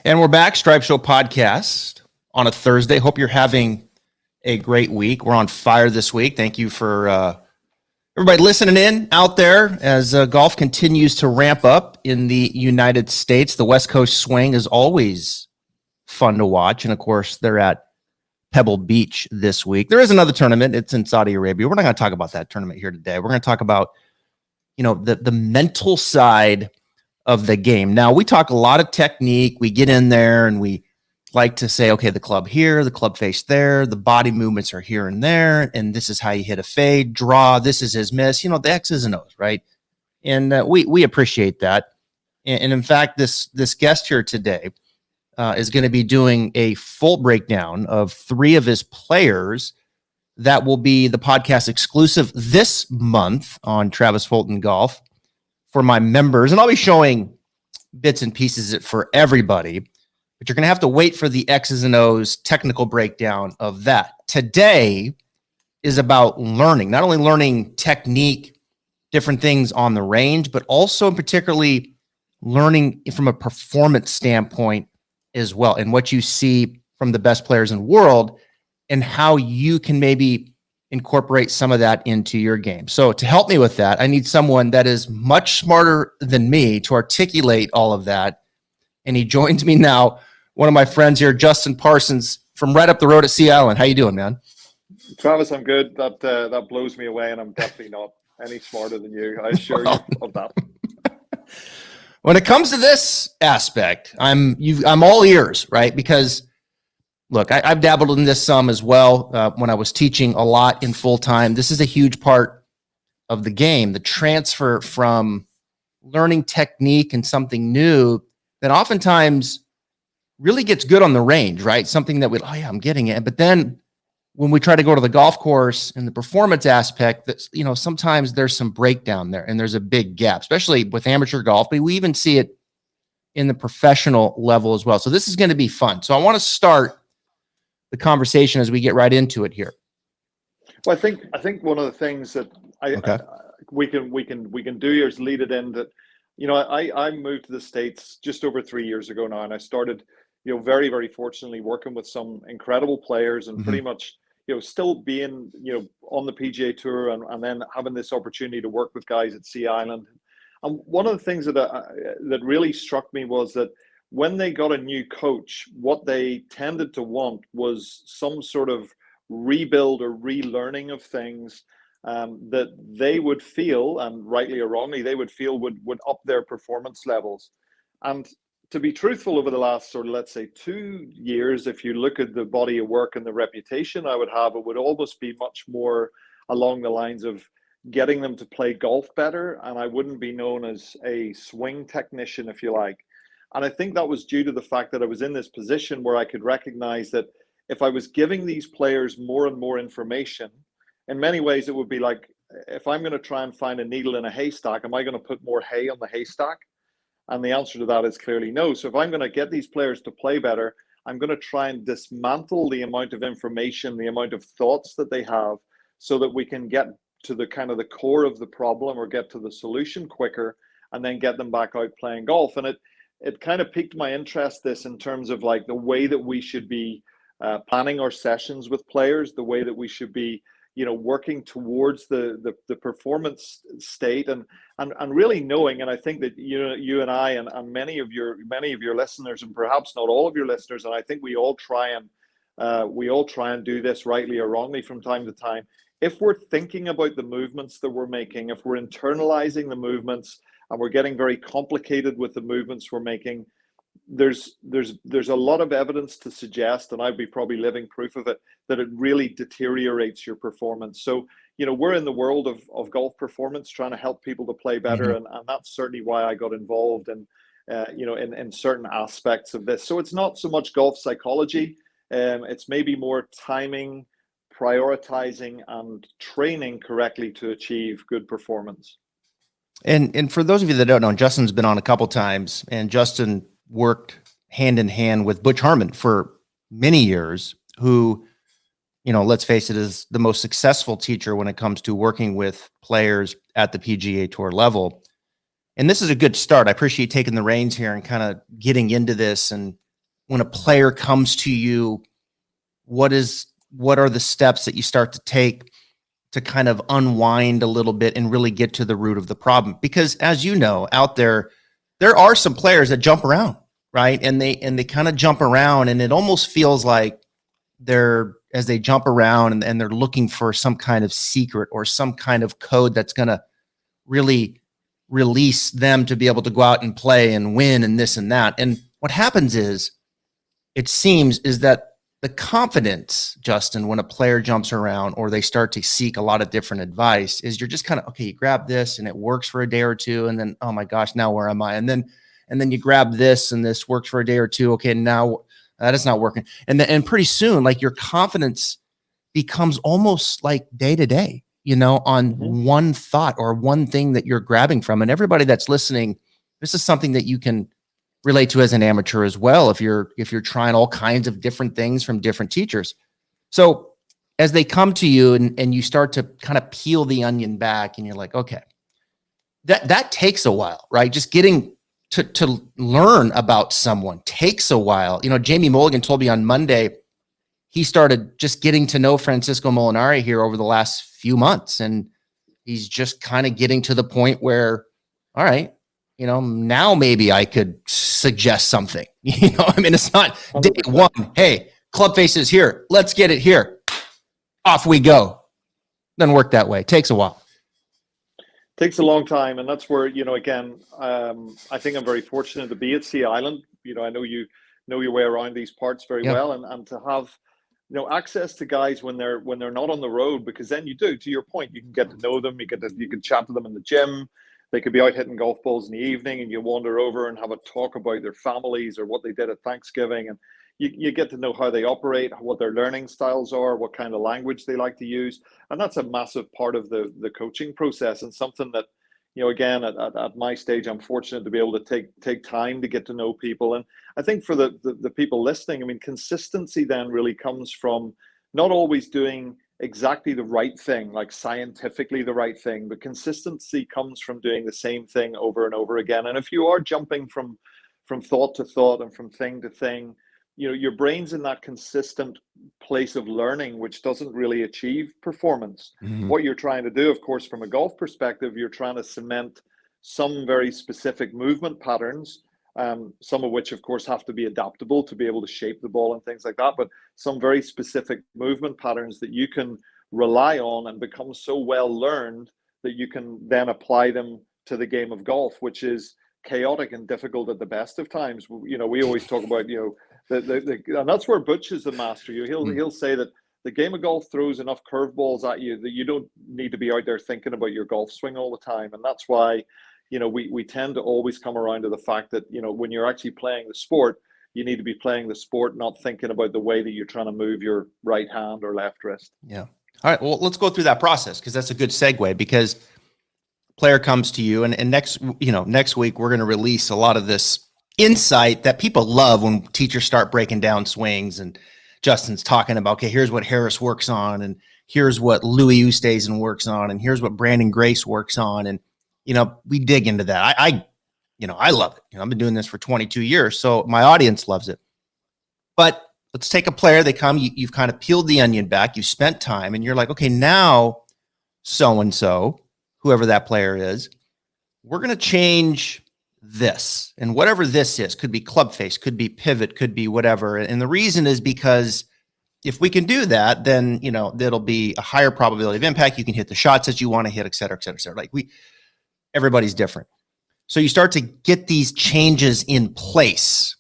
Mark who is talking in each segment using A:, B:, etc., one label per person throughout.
A: And we're back, Stripe Show podcast on a Thursday. Hope you're having a great week. We're on fire this week. Thank you for everybody listening in out there as golf continues to ramp up in the United States. The West Coast swing is always fun to watch. And of course, they're at Pebble Beach this week. There is another tournament. It's in Saudi Arabia. We're not going to talk about that tournament here today. We're going to talk about, the mental side of the game. Now, we talk a lot of technique. We get in there and we like to say, okay, the club here, the club face there, the body movements are here and there, and this is how you hit a fade, draw, this is his miss, the X's and O's, right? And we appreciate that. And in fact, this guest here today is going to be doing a full breakdown of 3 of his players that will be the podcast exclusive this month on Travis Fulton Golf for my members. And I'll be showing bits and pieces for everybody, but you're going to have to wait for the X's and O's technical breakdown of that. Today is about learning, not only learning technique, different things on the range, but also particularly learning from a performance standpoint as well, and what you see from the best players in the world and how you can maybe incorporate some of that into your game. So to help me with that, I need someone that is much smarter than me to articulate all of that. And he joins me now, one of my friends here, Justin Parsons from right up the road at Sea Island. How you doing, man?
B: Travis, I'm good. That blows me away, and I'm definitely not any smarter than you. I assure you of that.
A: When it comes to this aspect, I'm all ears, right? Because look, I've dabbled in this some as well when I was teaching a lot in full time. This is a huge part of the game, the transfer from learning technique and something new that oftentimes really gets good on the range, right? Something that I'm getting it. But then when we try to go to the golf course and the performance aspect, that sometimes there's some breakdown there and there's a big gap, especially with amateur golf, but we even see it in the professional level as well. So this is going to be fun. So I want to start the conversation as we get right into it here.
B: Well, I think one of the things that we can do here is lead it in that, I moved to the States just over 3 years ago now, and I started, very, very fortunately working with some incredible players and pretty much, still being, on the PGA Tour and then having this opportunity to work with guys at Sea Island. And one of the things that really struck me was that when they got a new coach, what they tended to want was some sort of rebuild or relearning of things that they would feel, and rightly or wrongly, they would feel would up their performance levels. And to be truthful, over the last sort of, let's say, 2 years, if you look at the body of work and the reputation I would have, it would almost be much more along the lines of getting them to play golf better. And I wouldn't be known as a swing technician, if you like. And I think that was due to the fact that I was in this position where I could recognize that if I was giving these players more and more information, in many ways, it would be like, if I'm going to try and find a needle in a haystack, am I going to put more hay on the haystack? And the answer to that is clearly no. So if I'm going to get these players to play better, I'm going to try and dismantle the amount of information, the amount of thoughts that they have, so that we can get to the kind of the core of the problem or get to the solution quicker, and then get them back out playing golf. And it kind of piqued my interest, this, in terms of like the way that we should be planning our sessions with players, the way that we should be, working towards the performance state, and really knowing. And I think that you and I and many of your listeners, and perhaps not all of your listeners, and I think we all try and do this rightly or wrongly from time to time. If we're thinking about the movements that we're making, if we're internalizing the movements, and we're getting very complicated with the movements we're making, there's a lot of evidence to suggest, and I'd be probably living proof of it, that it really deteriorates your performance. So, we're in the world of golf performance, trying to help people to play better. And that's certainly why I got involved in certain aspects of this. So it's not so much golf psychology. It's maybe more timing, prioritizing, and training correctly to achieve good performance.
A: And for those of you that don't know, Justin's been on a couple times, and Justin worked hand in hand with Butch Harmon for many years, who, let's face it, is the most successful teacher when it comes to working with players at the PGA Tour level. And this is a good start. I appreciate taking the reins here and kind of getting into this and when a player comes to you, what are the steps that you start to take to kind of unwind a little bit and really get to the root of the problem? Because as you know, out there are some players that jump around, right? And they kind of jump around, and it almost feels like as they jump around and they're looking for some kind of secret or some kind of code that's going to really release them to be able to go out and play and win and this and that. And what happens is, it seems, is that the confidence, Justin, when a player jumps around or they start to seek a lot of different advice, is you're just kind of, okay, you grab this and it works for a day or two. And then, oh my gosh, now where am I? And then you grab this and this works for a day or two. Okay, now that is not working. And pretty soon, like, your confidence becomes almost like day to day, on one thought or one thing that you're grabbing from. And everybody that's listening, this is something that you can relate to as an amateur as well, if you're trying all kinds of different things from different teachers. So as they come to you and you start to kind of peel the onion back, and you're like, okay, that takes a while, right? Just getting to learn about someone takes a while. Jamie Mulligan told me on Monday, he started just getting to know Francisco Molinari here over the last few months. And he's just kind of getting to the point where, all right, now maybe I could suggest something. It's not day one. Hey, club face is here. Let's get it here. Off we go. Doesn't work that way. It takes a while.
B: Takes a long time, and that's where, again, I think I'm very fortunate to be at Sea Island. I know you know your way around these parts very well, and to have access to guys when they're not on the road, because then you do, to your point, you can get to know them. You can chat to them in the gym. They could be out hitting golf balls in the evening, and you wander over and have a talk about their families or what they did at Thanksgiving, and you get to know how they operate, what their learning styles are, what kind of language they like to use. And that's a massive part of the coaching process, and something that, again, at my stage, I'm fortunate to be able to take time to get to know people. And I think for the people listening, consistency then really comes from not always doing exactly the right thing, like scientifically the right thing, but consistency comes from doing the same thing over and over again. And if you are jumping from thought to thought and from thing to thing, your brain's in that consistent place of learning, which doesn't really achieve performance. What you're trying to do, of course, from a golf perspective, you're trying to cement some very specific movement patterns, some of which, of course, have to be adaptable to be able to shape the ball and things like that, but some very specific movement patterns that you can rely on and become so well learned that you can then apply them to the game of golf, which is chaotic and difficult at the best of times. We always talk about, and that's where Butch is the master. He'll say that the game of golf throws enough curveballs at you that you don't need to be out there thinking about your golf swing all the time. And that's why, we tend to always come around to the fact that, when you're actually playing the sport, you need to be playing the sport, not thinking about the way that you're trying to move your right hand or left wrist.
A: Yeah. All right. Well, let's go through that process, because that's a good segue, because player comes to you, and next week, we're going to release a lot of this insight that people love when teachers start breaking down swings, and Justin's talking about, okay, here's what Harris works on, and here's what Louis Oosthuizen works on, and here's what Brandon Grace works on. And, we dig into that. I love it. I've been doing this for 22 years, so my audience loves it. But let's take a player. They come, you've kind of peeled the onion back. You've spent time, and you're like, okay, now so-and-so, whoever that player is, we're going to change this. And whatever this is, could be club face, could be pivot, could be whatever. And the reason is because if we can do that, then, that'll be a higher probability of impact. You can hit the shots that you want to hit, et cetera, et cetera, et cetera. Like everybody's different. So you start to get these changes in place.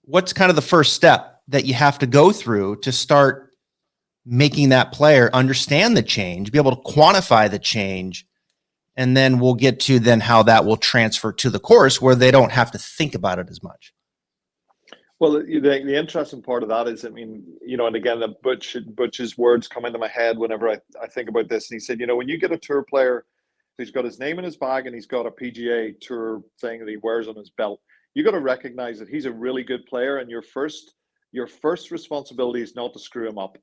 A: What's kind of the first step that you have to go through to start making that player understand the change, be able to quantify the change? And then we'll get to then how that will transfer to the course, where they don't have to think about it as much.
B: Well, the interesting part of that is, and again, Butch's words come into my head whenever I think about this. And he said, when you get a tour player who's got his name in his bag and he's got a PGA Tour thing that he wears on his belt, you got to recognize that he's a really good player, and your first responsibility is not to screw him up.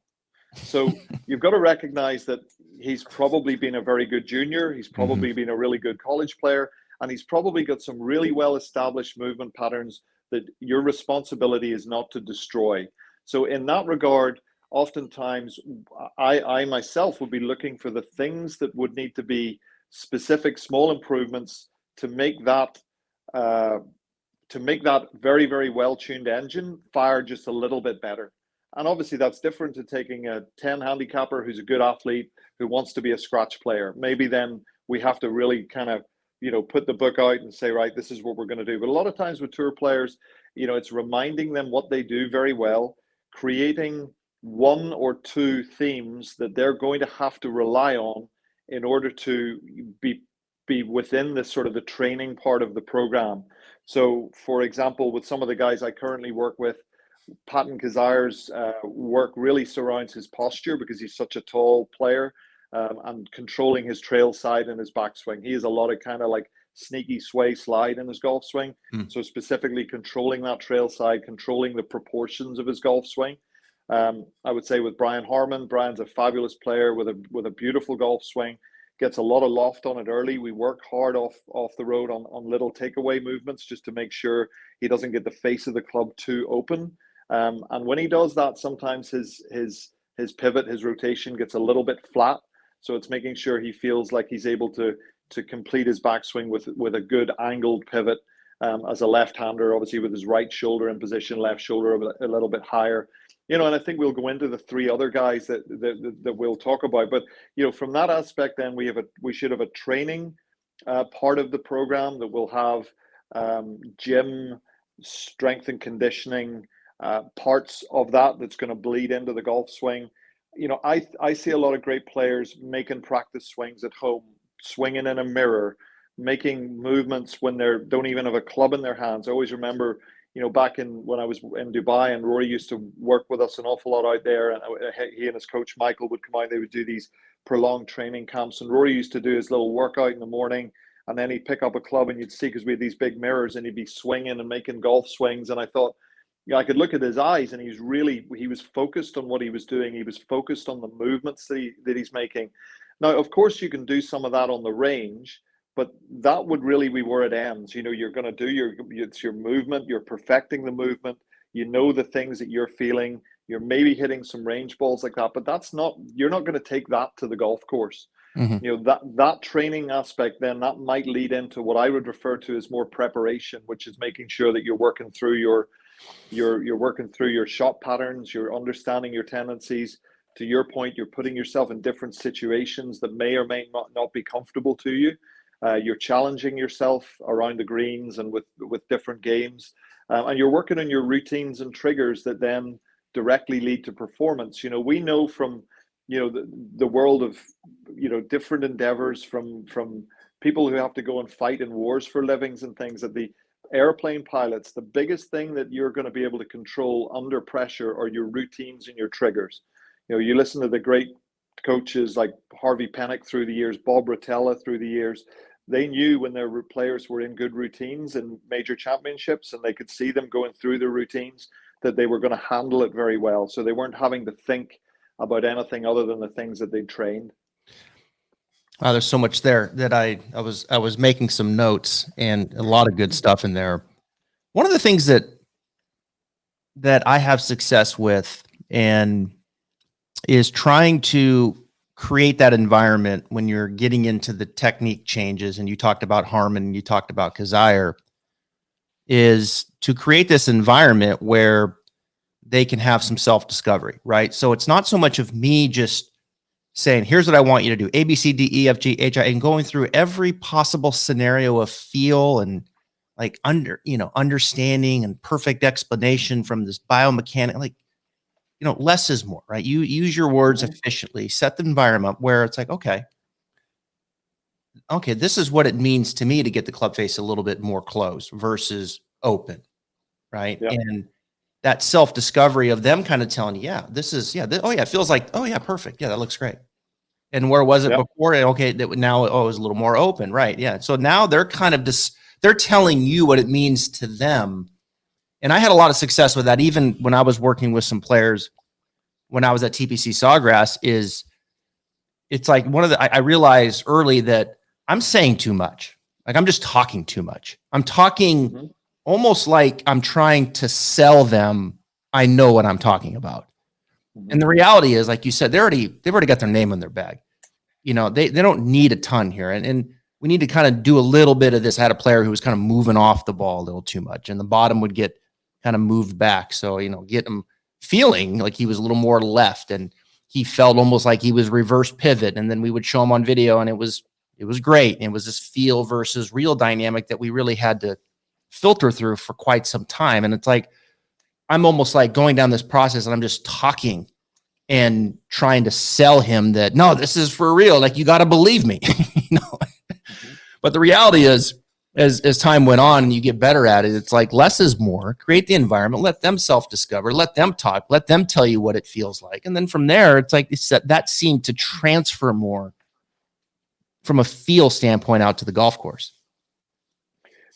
B: So you've got to recognize that he's probably been a very good junior. He's probably been a really good college player, and he's probably got some really well-established movement patterns that your responsibility is not to destroy. So in that regard, oftentimes I myself would be looking for the things that would need to be specific small improvements to make that very, very well-tuned engine fire just a little bit better. And obviously that's different to taking a 10 handicapper who's a good athlete who wants to be a scratch player. Maybe then we have to really kind of, put the book out and say, right, this is what we're going to do. But a lot of times with tour players, it's reminding them what they do very well, creating one or two themes that they're going to have to rely on in order to be within this sort of the training part of the program. So, for example, with some of the guys I currently work with, Patton Kazire's work really surrounds his posture because he's such a tall player, and controlling his trail side and his backswing. He has a lot of kind of like sneaky sway slide in his golf swing. So specifically controlling that trail side, controlling the proportions of his golf swing. I would say with Brian Harmon, Brian's a fabulous player with a beautiful golf swing. Gets a lot of loft on it early. We work hard off the road on little takeaway movements just to make sure he doesn't get the face of the club too open. And when he does that, sometimes his pivot, his rotation gets a little bit flat. So it's making sure he feels like he's able to complete his backswing with a good angled pivot, as a left-hander, obviously with his right shoulder in position, left shoulder a little bit higher. And I think we'll go into the three other guys that we'll talk about. But from that aspect, then we should have a training part of the program that will have gym, strength and conditioning parts of that's going to bleed into the golf swing. I see a lot of great players making practice swings at home, swinging in a mirror, making movements when they don't even have a club in their hands. I always remember, back when I was in Dubai, and Rory used to work with us an awful lot out there, and he and his coach Michael would come out. They would do these prolonged training camps, and Rory used to do his little workout in the morning, and then he'd pick up a club, and you'd see, because we had these big mirrors, and he'd be swinging and making golf swings. And I thought, I could look at his eyes, and he was focused on what he was doing. He was focused on the movements that he's making. Now, of course, you can do some of that on the range, but that would really be where it ends. You're going to do your movement, you're perfecting the movement, the things that you're feeling, you're maybe hitting some range balls like that, but you're not going to take that to the golf course. Mm-hmm. That training aspect, then that might lead into what I would refer to as more preparation, which is making sure that you're working through you're working through your shot patterns, you're understanding your tendencies. To your point, you're putting yourself in different situations that may or may not be comfortable to you. You're challenging yourself around the greens and with different games, and you're working on your routines and triggers that then directly lead to performance. We know from the world of different endeavors, from people who have to go and fight in wars for livings and things, that the airplane pilots, the biggest thing that you're going to be able to control under pressure are your routines and your triggers. You listen to the great coaches like Harvey Penick through the years, Bob Rotella through the years. They knew when their players were in good routines in major championships, and they could see them going through their routines, that they were going to handle it very well. So they weren't having to think about anything other than the things that they trained.
A: Wow, there's so much there that I was making some notes, and a lot of good stuff in there. One of the things that I have success with and is trying to create that environment when you're getting into the technique changes, and you talked about Harmon, and you talked about Kazire, is to create this environment where they can have some self-discovery, right? So it's not so much of me just saying, here's what I want you to do, A, B, C, D, E, F, G, H, I, and going through every possible scenario of feel and like understanding and perfect explanation from this biomechanic, like, less is more, right? You use your words efficiently, set the environment where it's like, okay, this is what it means to me to get the club face a little bit more closed versus open, right? Yep. And that self-discovery of them kind of telling you, it feels like, perfect. Yeah, that looks great. And where was it before? Okay, now it was a little more open, right? Yeah. So now they're kind of they're telling you what it means to them. And I had a lot of success with that, even when I was working with some players when I was at TPC Sawgrass. It's like I realized early that I'm saying too much. Like, I'm just talking too much. I'm talking almost like I'm trying to sell them. I know what I'm talking about. And the reality is, like you said, they've already got their name on their bag. You know, they don't need a ton here. And we need to kind of do a little bit of this. I had a player who was kind of moving off the ball a little too much, and the bottom would get kind of moved back. So, you know, get him feeling like he was a little more left, and he felt almost like he was reverse pivot. And then we would show him on video, and it was great. And it was this feel versus real dynamic that we really had to filter through for quite some time. And it's like, I'm almost like going down this process and I'm just talking and trying to sell him that, no, this is for real. Like, you got to believe me, you know? But the reality is, as time went on and you get better at it, it's like less is more. Create the environment, let them self-discover, let them talk, let them tell you what it feels like. And then from there, it's like that seemed to transfer more from a feel standpoint out to the golf course.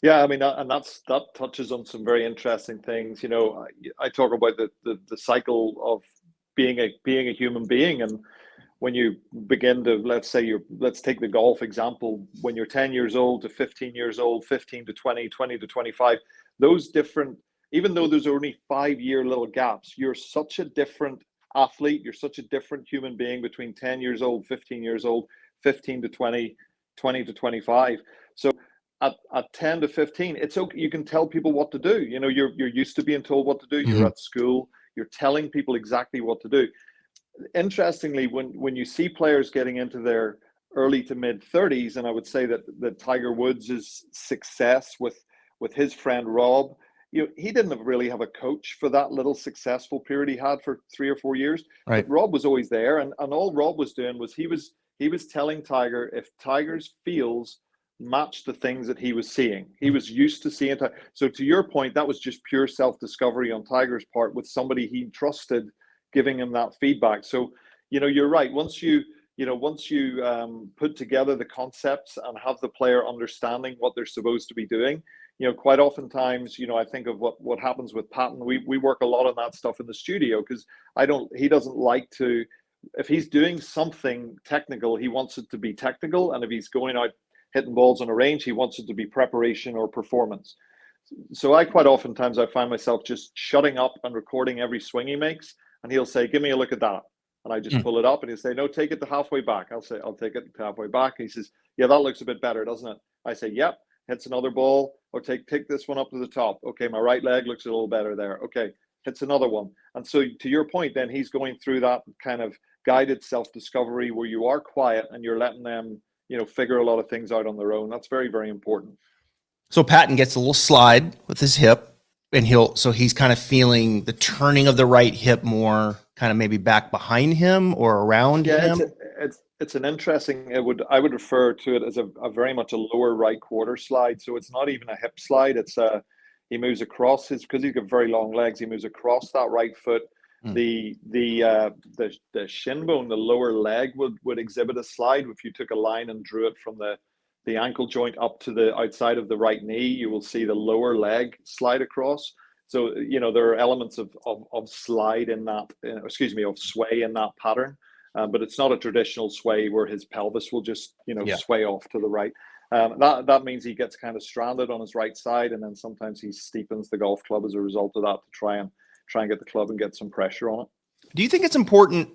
B: Yeah, I mean, and that touches on some very interesting things. You know, I talk about the cycle of being a human being, and when you begin to, let's take the golf example, when you're 10 years old to 15 years old, 15 to 20, 20 to 25, those different, even though there's only 5-year little gaps, you're such a different athlete, you're such a different human being between 10 years old, 15 years old, 15 to 20, 20 to 25. So at 10 to 15, it's okay. You can tell people what to do. You know, you're used to being told what to do. You're at school. You're telling people exactly what to do. Interestingly, when you see players getting into their early to mid 30s, and I would say that Tiger Woods' success with his friend Rob, you know, he didn't really have a coach for that little successful period he had for 3 or 4 years.
A: Right.
B: But Rob was always there, and all Rob was doing was he was telling Tiger, if Tiger's feels match the things that he was seeing. He was used to seeing. So to your point, that was just pure self-discovery on Tiger's part with somebody he trusted giving him that feedback. So, you know, you're right. Once you put together the concepts and have the player understanding what they're supposed to be doing, you know, quite oftentimes, you know, I think of what happens with Patton. We work a lot on that stuff in the studio because he doesn't like to, if he's doing something technical, he wants it to be technical. And if he's going out hitting balls on a range, he wants it to be preparation or performance. So I find myself just shutting up and recording every swing he makes, and he'll say, give me a look at that. And I just pull it up, and he'll say, no, take it to halfway back. I'll say, I'll take it to halfway back. And he says, yeah, that looks a bit better, doesn't it? I say, yep. Hits another ball, or take this one up to the top. Okay, my right leg looks a little better there. Okay, hits another one. And so to your point, then he's going through that kind of guided self-discovery where you are quiet and you're letting them, you know, figure a lot of things out on their own. That's very, very important.
A: So Patton gets a little slide with his hip, and he's kind of feeling the turning of the right hip more, kind of maybe back behind him or around him.
B: It's an interesting. I would refer to it as a very much a lower right quarter slide. So it's not even a hip slide. He moves across because he's got very long legs. He moves across that right foot. The shin bone, the lower leg would exhibit a slide. If you took a line and drew it from the ankle joint up to the outside of the right knee, you will see the lower leg slide across. So, you know, there are elements of slide in that, of sway in that pattern. But it's not a traditional sway where his pelvis will just, sway off to the right. That means he gets kind of stranded on his right side, and then sometimes he steepens the golf club as a result of that to try and get the club and get some pressure on it. Do
A: you think it's important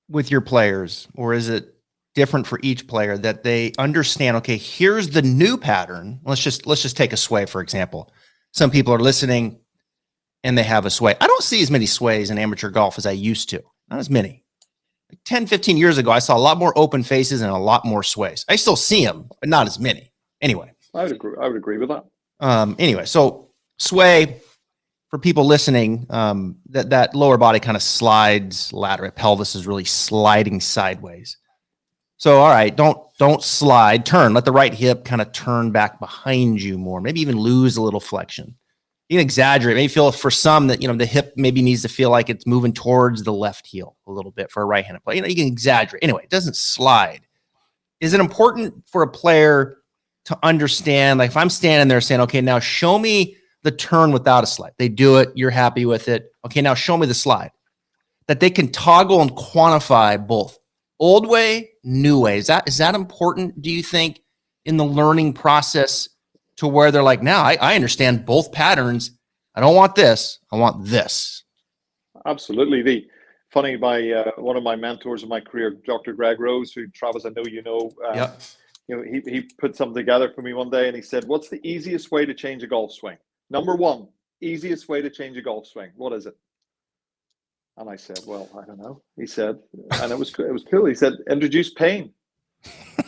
A: with your players, or is it different for each player, that they understand, okay, here's the new pattern. Let's just take a sway, for example. Some people are listening and they have a sway. I don't see as many sways in amateur golf as I used to. Not as many. 10, 15 years ago, I saw a lot more open faces and a lot more sways. I still see them, but not as many. Anyway.
B: I would agree with that.
A: Anyway, so sway, for people listening, that lower body kind of slides laterally. Pelvis is really sliding sideways. So, all right, don't slide, turn. Let the right hip kind of turn back behind you more. Maybe even lose a little flexion. You can exaggerate. Maybe feel for some that, the hip maybe needs to feel like it's moving towards the left heel a little bit for a right-handed player. You can exaggerate. Anyway, it doesn't slide. Is it important for a player to understand, like if I'm standing there saying, okay, now show me the turn without a slide. They do it. You're happy with it. Okay, now show me the slide. That they can toggle and quantify both old way, new way. Is that important, do you think, in the learning process to where they're like, now I understand both patterns. I don't want this. I want this.
B: Absolutely. One of my mentors in my career, Dr. Greg Rose, who Travis, I know you know,
A: Yep.
B: he put something together for me one day, and he said, "What's the easiest way to change a golf swing? Number one, easiest way to change a golf swing. What is it?" And I said, "Well, I don't know." He said, and it was cool. He said, "Introduce pain."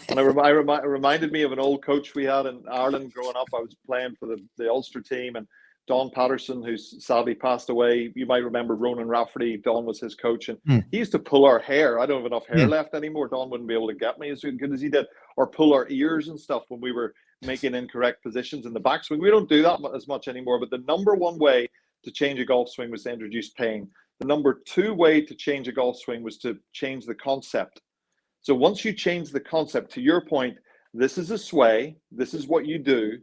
B: And it reminded me of an old coach we had in Ireland growing up. I was playing for the Ulster team, and Don Patterson, who's sadly passed away. You might remember Ronan Rafferty. Don was his coach, and he used to pull our hair. I don't have enough hair left anymore. Don wouldn't be able to get me as good as he did, or pull our ears and stuff when we were making incorrect positions in the backswing. We don't do that as much anymore. But the number one way to change a golf swing was to introduce pain. The number two way to change a golf swing was to change the concept. So once you change the concept, to your point, this is a sway. This is what you do.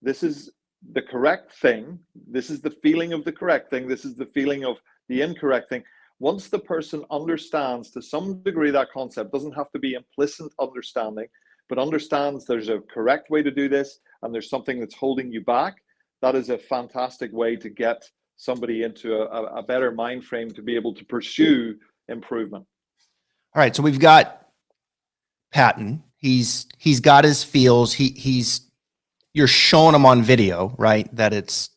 B: This is the correct thing. This is the feeling of the correct thing. This is the feeling of the incorrect thing. Once the person understands to some degree that concept, doesn't have to be implicit understanding, but understands there's a correct way to do this and there's something that's holding you back, that is a fantastic way to get somebody into a better mind frame to be able to pursue improvement.
A: All right. So we've got Patton. He's got his feels. You're showing him on video, right, that it's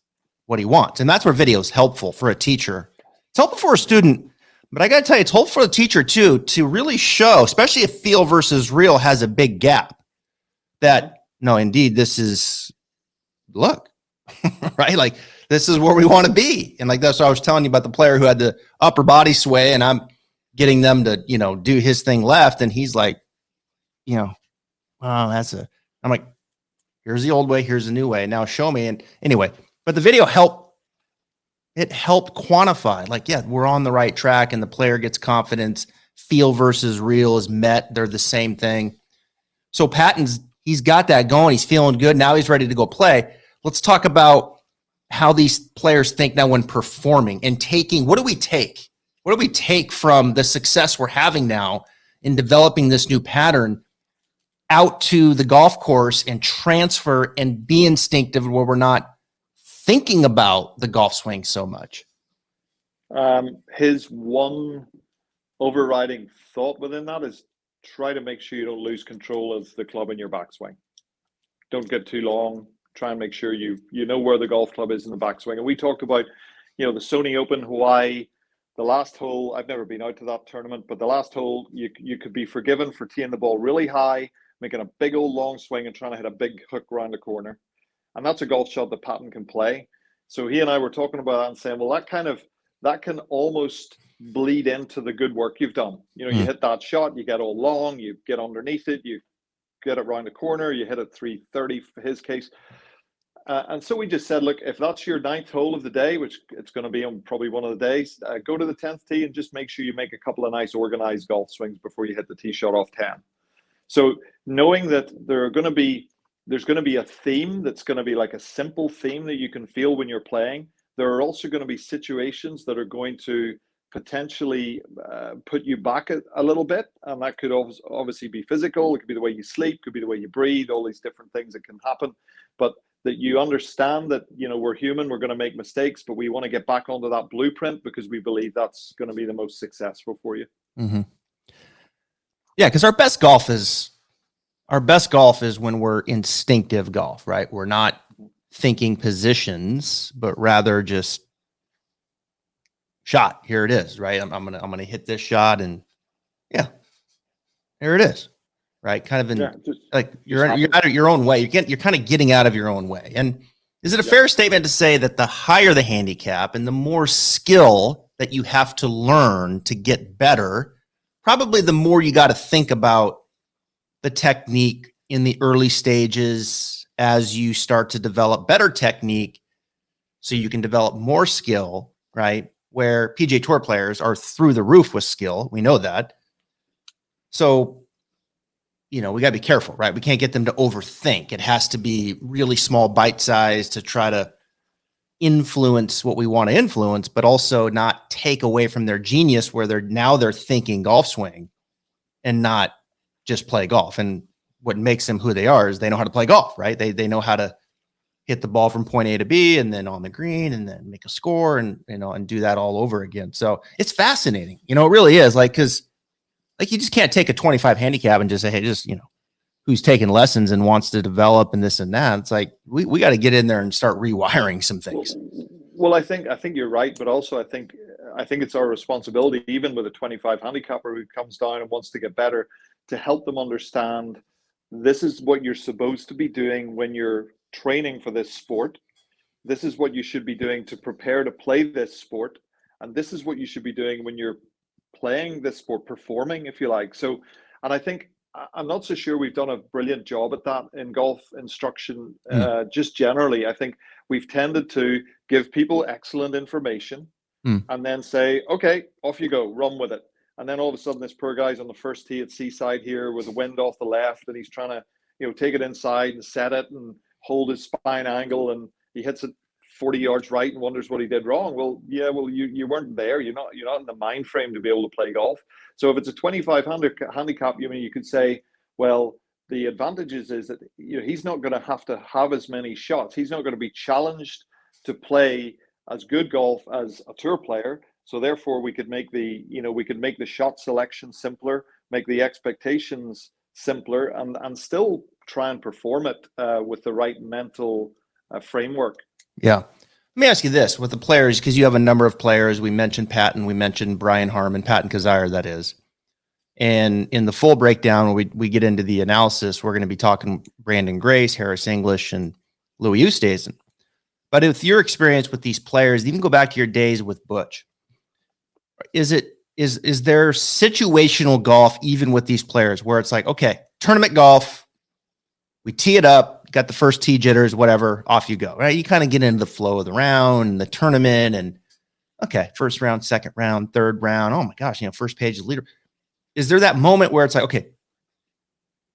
A: what he wants. And that's where video is helpful for a teacher. It's helpful for a student, but I got to tell you, it's helpful for the teacher too, to really show, especially if feel versus real has a big gap, that no, indeed, this is, look, right? Like, this is where we want to be. And like, that's what I was telling you about the player who had the upper body sway, and I'm getting them to, do his thing left. And he's like, oh, I'm like, here's the old way, here's the new way. Now show me. And anyway, but the video helped quantify, like, yeah, we're on the right track and the player gets confidence. Feel versus real is met. They're the same thing. So he's got that going. He's feeling good. Now he's ready to go play. Let's talk about how these players think now when performing and taking, what do we take? What do we take from the success we're having now in developing this new pattern out to the golf course and transfer and be instinctive where we're not thinking about the golf swing so much?
B: His one overriding thought within that is try to make sure you don't lose control of the club in your backswing. Don't get too long. Try and make sure you know where the golf club is in the backswing. And we talked about, the Sony Open Hawaii, the last hole. I've never been out to that tournament, but the last hole, you could be forgiven for teeing the ball really high, making a big old long swing and trying to hit a big hook around the corner. And that's a golf shot that Patton can play. So he and I were talking about that and saying, well, that can almost bleed into the good work you've done. You hit that shot, you get all long, you get underneath it, you get it around the corner, you hit it 330 for his case. And so we just said, look, if that's your 9th hole of the day, which it's going to be on probably one of the days, go to the 10th tee and just make sure you make a couple of nice organized golf swings before you hit the tee shot off 10. So knowing that there's going to be a theme that's going to be like a simple theme that you can feel when you're playing. There are also going to be situations that are going to potentially put you back a little bit. And that could obviously be physical. It could be the way you sleep, could be the way you breathe, all these different things that can happen. But that you understand that, we're human, we're going to make mistakes, but we want to get back onto that blueprint because we believe that's going to be the most successful for you.
A: Mm-hmm. Yeah, because our best golf is when we're instinctive golf, right? We're not thinking positions, but rather just shot. Here it is, right? I'm gonna hit this shot, and yeah, here it is, right? Kind of you're out of your own way. You're kind of getting out of your own way. And is it a fair statement to say that the higher the handicap and the more skill that you have to learn to get better, probably the more you got to think about the technique in the early stages as you start to develop better technique so you can develop more skill, right? Where PGA Tour players are through the roof with skill. We know that. So, we got to be careful, right? We can't get them to overthink. It has to be really small bite size to try to influence what we want to influence, but also not take away from their genius where they're thinking golf swing and not just play golf. And what makes them who they are is they know how to play golf, right? They know how to hit the ball from point A to B and then on the green and then make a score and, and do that all over again. So it's fascinating. It really is, like, cause like you just can't take a 25 handicap and just say, hey, just, who's taking lessons and wants to develop and this and that. It's like, we got to get in there and start rewiring some things.
B: Well, I think you're right, but also I think it's our responsibility, even with a 25 handicapper who comes down and wants to get better, to help them understand this is what you're supposed to be doing when you're training for this sport. This is what you should be doing to prepare to play this sport, and this is what you should be doing when you're playing this sport, performing, if you like. So, and I think I'm not so sure we've done a brilliant job at that in golf instruction. Just generally, I think we've tended to give people excellent information and then say, okay, off you go, run with it. And then all of a sudden, this poor guy's on the first tee at Seaside here with the wind off the left, and he's trying to, take it inside and set it and hold his spine angle, and he hits it 40 yards right and wonders what he did wrong. Well, yeah, you weren't there. You're not in the mind frame to be able to play golf. So if it's a 25 handicap, you could say, well, the advantages is that he's not going to have as many shots. He's not going to be challenged to play as good golf as a tour player. So therefore, we could make the shot selection simpler, make the expectations simpler, and still try and perform it with the right mental framework.
A: Yeah. Let me ask you this with the players, because you have a number of players. We mentioned Patton, we mentioned Brian Harmon, Patton Kazire, that is. And in the full breakdown, when we get into the analysis, we're going to be talking Brandon Grace, Harris English, and Louis Oosthuizen. But with your experience with these players, even go back to your days with Butch, is there situational golf even with these players where it's like, okay, tournament golf, we tee it up, got the first tee jitters, whatever, off you go, right? You kind of get into the flow of the round and the tournament, and okay, first round, second round, third round. Oh my gosh, first page of the leader. Is there that moment where it's like, okay,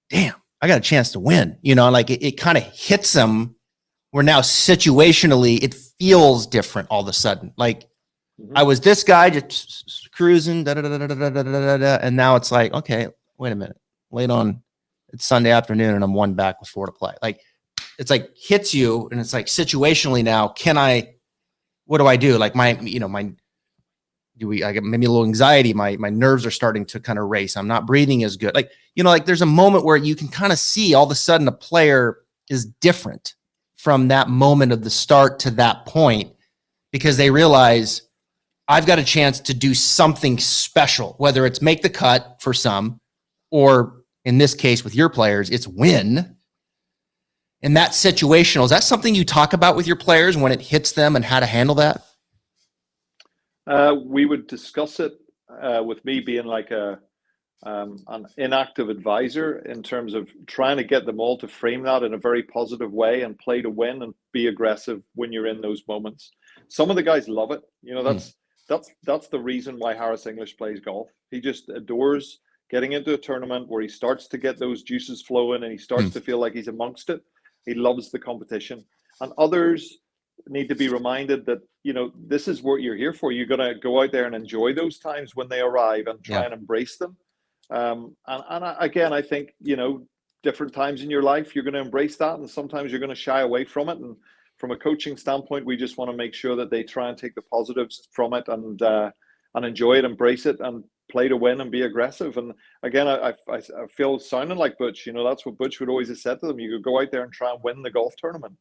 A: damn, I got a chance to win, like it kind of hits them where now situationally it feels different all of a sudden. Like I was this guy just cruising, and now it's like, okay, wait a minute, late on, it's Sunday afternoon and I'm one back with 4 to play. Like it's like hits you, and it's like situationally now, what do I do? Like I get maybe a little anxiety. My nerves are starting to kind of race. I'm not breathing as good. Like, like there's a moment where you can kind of see all of a sudden a player is different from that moment of the start to that point, because they realize I've got a chance to do something special, whether it's make the cut for some, or in this case with your players, it's win. And that situational, is that something you talk about with your players when it hits them and how to handle that?
B: We would discuss it with me being like an inactive advisor in terms of trying to get them all to frame that in a very positive way and play to win and be aggressive when you're in those moments. Some of the guys love it. That's the reason why Harris English plays golf. He just adores getting into a tournament where he starts to get those juices flowing and he starts to feel like he's amongst it. He loves the competition. And others need to be reminded that, this is what you're here for. You're going to go out there and enjoy those times when they arrive and try and embrace them. Again, I think, different times in your life, you're going to embrace that. And sometimes you're going to shy away from it. And from a coaching standpoint, we just want to make sure that they try and take the positives from it and enjoy it, embrace it, and play to win and be aggressive. And again, I feel sounding like Butch. That's what Butch would always have said to them. You could go out there and try and win the golf tournament,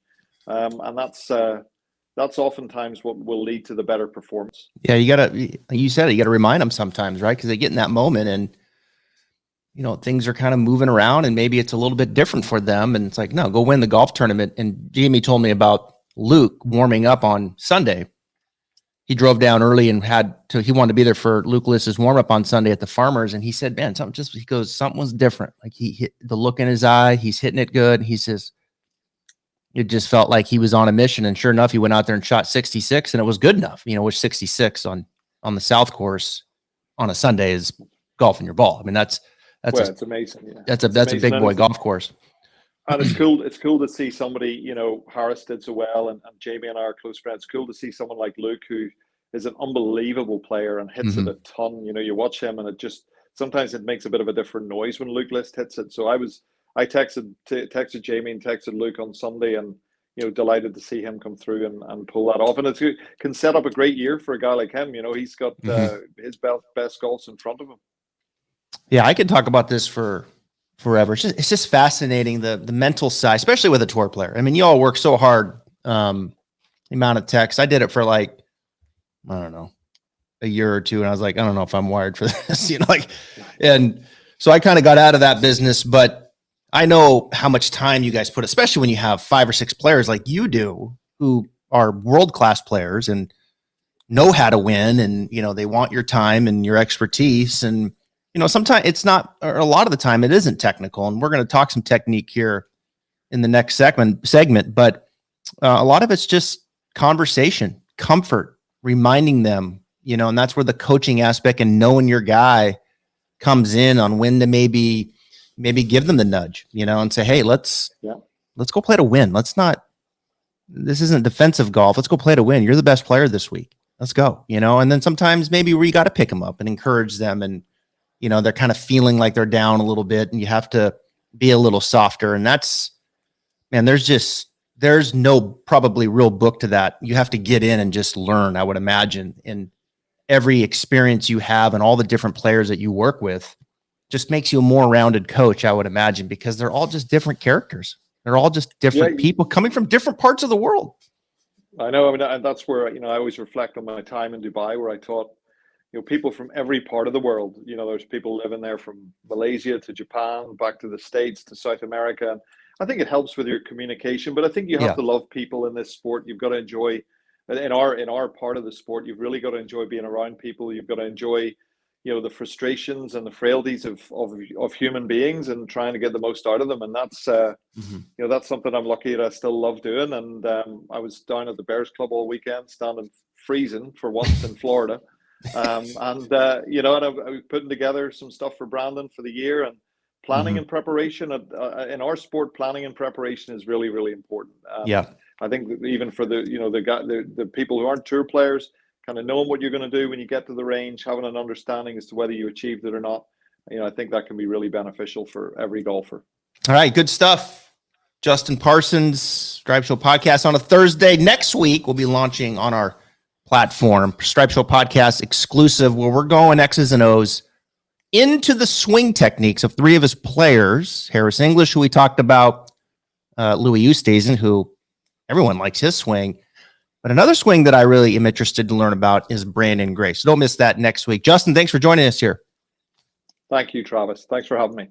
B: and that's oftentimes what will lead to the better performance.
A: Yeah, you said it, you got to remind them sometimes, right? Because they get in that moment and things are kind of moving around and maybe it's a little bit different for them, and it's like, no, go win the golf tournament. And Jamie told me about Luke warming up on Sunday. He drove down early and he wanted to be there for Luke Liss's warm up on Sunday at the Farmers. And he said, man, something was different. Like he hit the look in his eye. He's hitting it good. He says, it just felt like he was on a mission. And sure enough, he went out there and shot 66 and it was good enough, which 66 on the South course on a Sunday is golfing your ball. I mean, it's
B: amazing. Yeah.
A: That's a big boy golf course.
B: And it's cool to see somebody, Harris did so well, and Jamie and I are close friends. It's cool to see someone like Luke, who is an unbelievable player and hits it a ton. You watch him and sometimes it makes a bit of a different noise when Luke List hits it. So I texted Jamie and texted Luke on Sunday, and delighted to see him come through and pull that off. And it can set up a great year for a guy like him. He's got his best golfs in front of him.
A: Yeah, I could talk about this for forever. It's just fascinating, the mental side, especially with a tour player. I mean, you all work so hard. The amount of text. I did it for like, I don't know, a year or two. And I was like, I don't know if I'm wired for this, and so I kind of got out of that business, but I know how much time you guys put, especially when you have 5 or 6 players like you do, who are world-class players and know how to win. And, they want your time and your expertise. And, sometimes it's not, or a lot of the time it isn't technical. And we're going to talk some technique here in the next segment, but a lot of it's just conversation, comfort, reminding them, and that's where the coaching aspect and knowing your guy comes in on when to maybe give them the nudge, and say, hey, let's go play to win. This isn't defensive golf. Let's go play to win. You're the best player this week. Let's go, and then sometimes maybe we got to pick them up and encourage them. And, they're kind of feeling like they're down a little bit and you have to be a little softer. And there's no probably real book to that. You have to get in and just learn, I would imagine. And every experience you have and all the different players that you work with just makes you a more rounded coach, I would imagine, because they're all just different characters. They're all just different people coming from different parts of the world.
B: I know. I mean, and that's where, I always reflect on my time in Dubai, where I taught, people from every part of the world. There's people living there from Malaysia to Japan, back to the States, to South America. And I think it helps with your communication, but I think you have to love people in this sport. You've got to enjoy, in our part of the sport, you've really got to enjoy being around people. You've got to enjoy, the frustrations and the frailties of human beings and trying to get the most out of them. And that's, that's something I'm lucky that I still love doing. And I was down at the Bears Club all weekend, standing freezing for once in Florida. And I was putting together some stuff for Brandon for the year, and planning and preparation in our sport, planning and preparation is really, really important. I think that even for the people who aren't tour players, kind of knowing what you're going to do when you get to the range, having an understanding as to whether you achieved it or not, I think that can be really beneficial for every golfer.
A: All right, good stuff. Justin Parsons, Stripe Show Podcast on a Thursday. Next week, we'll be launching on our platform, Stripe Show Podcast exclusive, where we're going X's and O's into the swing techniques of 3 of his players. Harris English, who we talked about, Louis Oosthuizen, who everyone likes his swing. But another swing that I really am interested to learn about is Brandon Gray. So don't miss that next week. Justin, thanks for joining us here.
B: Thank you, Travis. Thanks for having me.